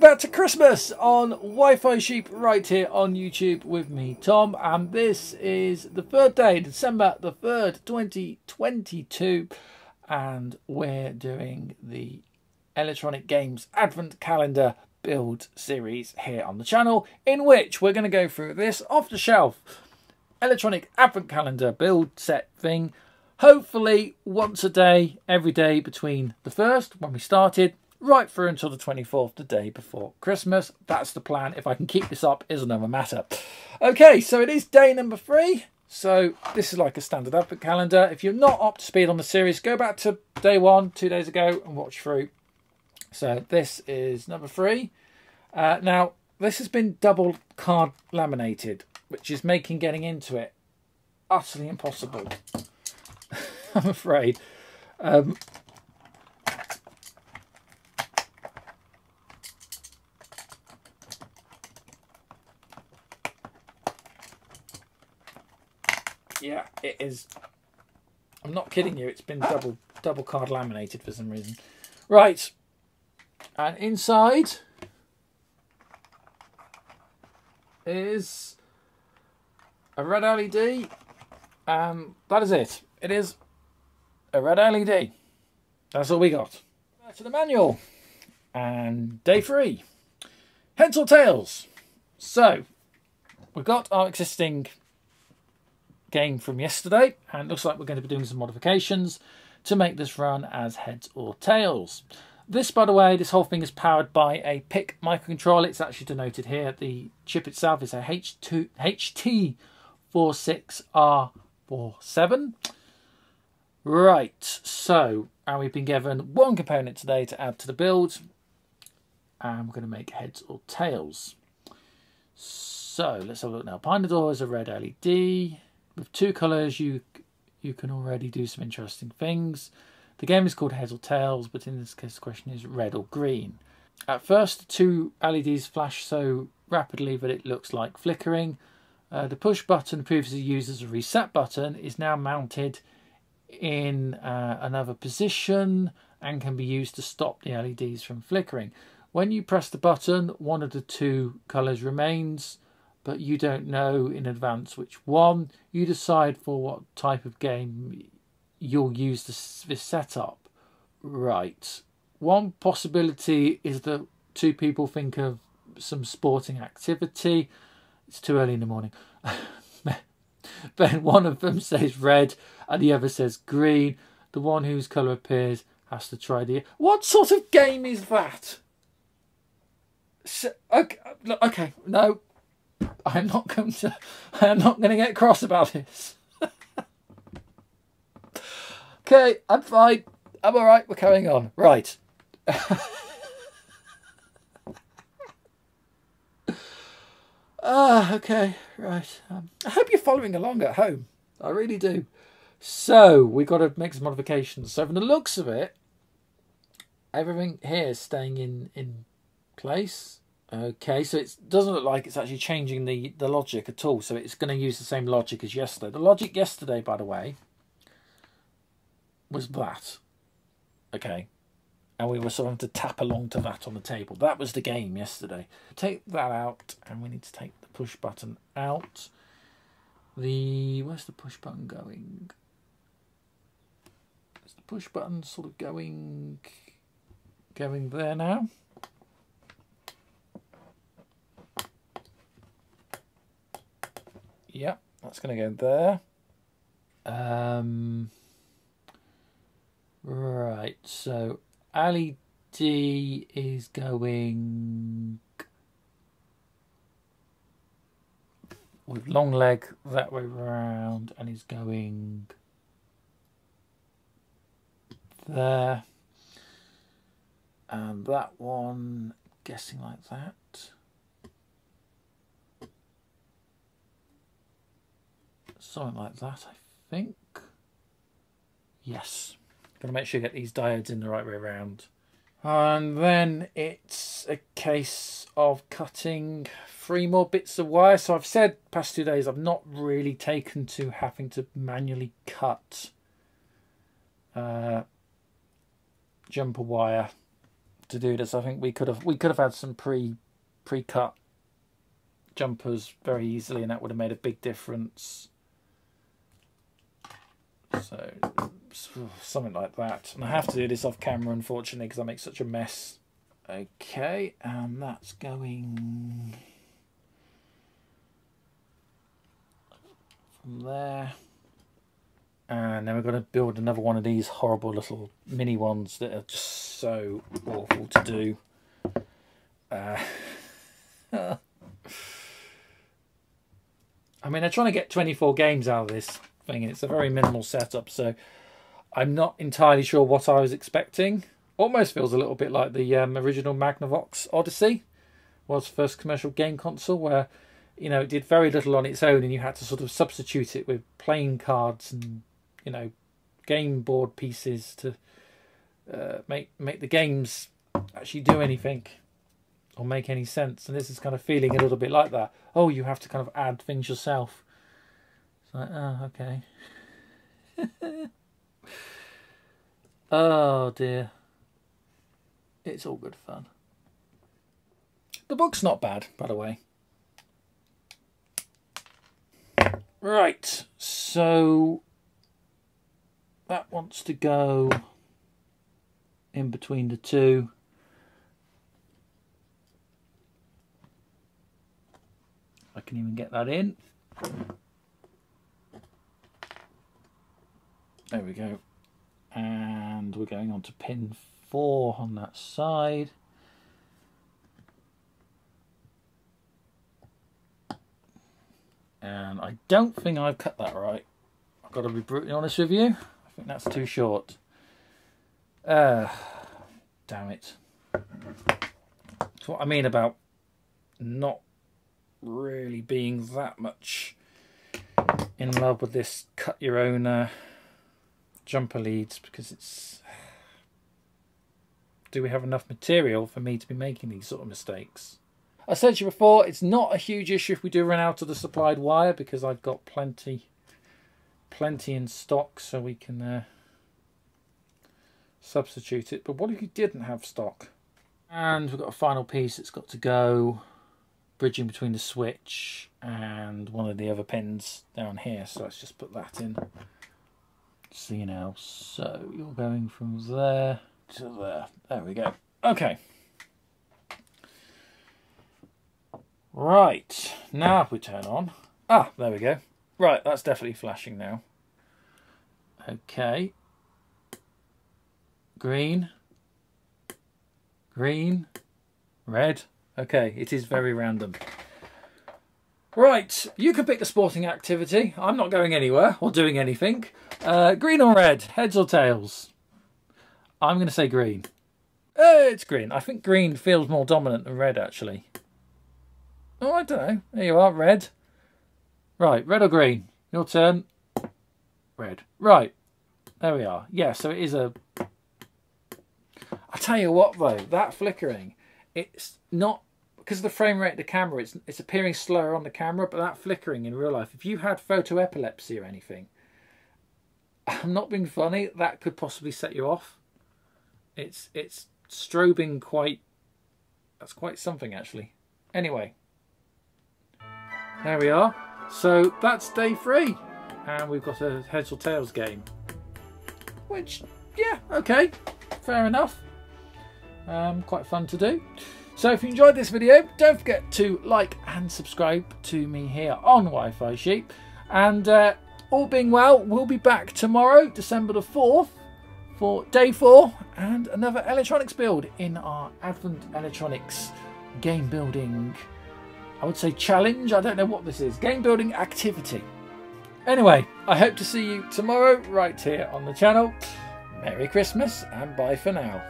back to Christmas on Wi-Fi Sheep right here on YouTube with me, Tom, and this is the third day, December the 3rd, 2022, and we're doing the Electronic Games Advent Calendar build series here on the channel, in which we're going to go through this off-the-shelf Electronic Advent Calendar build set thing, hopefully once a day, every day between the 1st, when we started, right through until the 24th, the day before Christmas. That's the plan. If I can keep this up is another matter. Okay, so it is day number 3. So this is like a standard advent calendar. If you're not up to speed on the series, go back to day 1, 2 days ago, and watch through. So this is number 3. Now, this has been double card laminated, which is making getting into it utterly impossible, I'm afraid. Yeah, it is. I'm not kidding you. It's been double card laminated for some reason. Right. And inside is a red LED. That is it. It is a red LED. That's all we got. Back to the manual. And day 3. Heads or tails? So, we've got our existing game from yesterday, and it looks like we're going to be doing some modifications to make this run as heads or tails. This, by the way, this whole thing is powered by a PIC microcontroller. It's actually denoted here. The chip itself is a HT46R47. Right, so, and we've been given one component today to add to the build, and we're going to make heads or tails. So let's have a look now. Behind the door is a red LED. With 2 colours, you can already do some interesting things. The game is called Heads or Tails, but in this case the question is red or green. At first, the 2 LEDs flash so rapidly that it looks like flickering. The push button, previously used as a reset button, is now mounted in another position and can be used to stop the LEDs from flickering. When you press the button, one of the 2 colours remains, but you don't know in advance which one. You decide for what type of game you'll use this setup. Right. One possibility is that 2 people think of some sporting activity. It's too early in the morning. Then one of them says red and the other says green. The one whose colour appears has to try the... What sort of game is that? So, okay, no. I am not going to get cross about this. Okay, I'm fine. I'm all right. We're carrying on. Right. Okay. Right. I hope you're following along at home. I really do. So we've got to make some modifications. So from the looks of it, everything here is staying in place. Okay, so it doesn't look like it's actually changing the logic at all. So it's going to use the same logic as yesterday. The logic yesterday, by the way, was that. Okay. And we were sort of to tap along to that on the table. That was the game yesterday. Take that out, and we need to take the push button out. Where's the push button going? Is the push button sort of going there now? Yeah, that's going to go there. Right, so LED is going with long leg that way round, and is going there. And that one, guessing like that. Something like that, I think. Yes. Got to make sure you get these diodes in the right way around. And then it's a case of cutting 3 more bits of wire. So I've said past 2 days I've not really taken to having to manually cut jumper wire to do this. I think we could have had some pre-cut jumpers very easily, and that would have made a big difference. So something like that. And I have to do this off camera, unfortunately, because I make such a mess. Okay, and that's going from there. And then we're going to build another one of these horrible little mini ones that are just so awful to do. I mean, they're trying to get 24 games out of this thing, and it's a very minimal setup, so I'm not entirely sure what I was expecting. Almost feels a little bit like the original Magnavox Odyssey was first commercial game console, where, you know, it did very little on its own, and you had to sort of substitute it with playing cards and, you know, game board pieces to make the games actually do anything or make any sense. And this is kind of feeling a little bit like that. Oh, you have to kind of add things yourself. It's like, oh, okay. Oh dear. It's all good fun. The book's not bad, by the way. Right, so that wants to go in between the two. I can even get that in. There we go. And we're going on to pin 4 on that side. And I don't think I've cut that right. I've got to be brutally honest with you. I think that's too short. Damn it. That's what I mean about not really being that much in love with this cut your own jumper leads, because it's... Do we have enough material for me to be making these sort of mistakes? I said to you before, it's not a huge issue if we do run out of the supplied wire, because I've got plenty in stock, so we can substitute it. But what if you didn't have stock? And we've got a final piece that's got to go bridging between the switch and one of the other pins down here. So let's just put that in. See now. So you're going from there to there. There we go. Okay. Right, now if we turn on... Ah, there we go. Right, that's definitely flashing now. Okay. Green. Green. Red. Okay, it is very random. Right, you can pick the sporting activity. I'm not going anywhere or doing anything. Green or red? Heads or tails? I'm going to say green. It's green. I think green feels more dominant than red, actually. Oh, I don't know. There you are, red. Right, red or green? Your turn. Red. Right. There we are. Yeah, so it is a... I tell you what, though, that flickering, it's not... Because of the frame rate of the camera, it's appearing slower on the camera, but that flickering in real life, if you had photo epilepsy or anything, I'm not being funny, that could possibly set you off. It's strobing quite... That's quite something, actually. Anyway. There we are. So that's day 3. And we've got a heads or tails game. Which, yeah, okay. Fair enough. Quite fun to do. So if you enjoyed this video, don't forget to like and subscribe to me here on Wi-Fi Sheep. And all being well, we'll be back tomorrow, December the 4th, for day 4 and another electronics build in our Advent Electronics game building, I would say challenge. I don't know what this is. Game building activity. Anyway, I hope to see you tomorrow right here on the channel. Merry Christmas and bye for now.